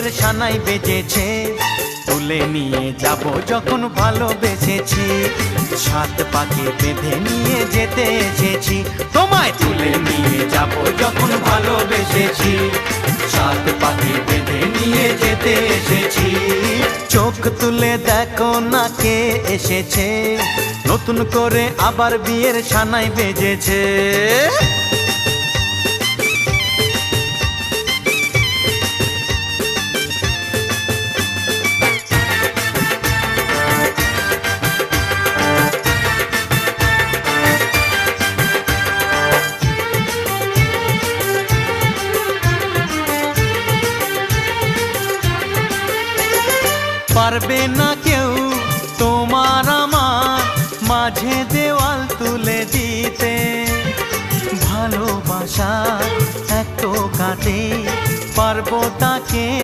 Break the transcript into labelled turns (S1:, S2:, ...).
S1: বিয়ের সানাই বেজেছে, তুলে নিয়ে যাব যখন ভালোবেসেছি। সাত পাকে বেঁধে নিয়ে যেতে এসেছি, তোমায় তুলে নিয়ে যাব যখন ভালোবেসেছি। সাত পাকে বেঁধে নিয়ে যেতে এসেছি। চোখ তুলে দেখো না কে এসেছে, নতুন করে আবার বিয়ের সানাই বেজেছে। পারবে না কেউ তোমার আমার মাঝে দেওয়াল তুলে দিতে, ভালোবাসা এক কাটে পারবো তাকে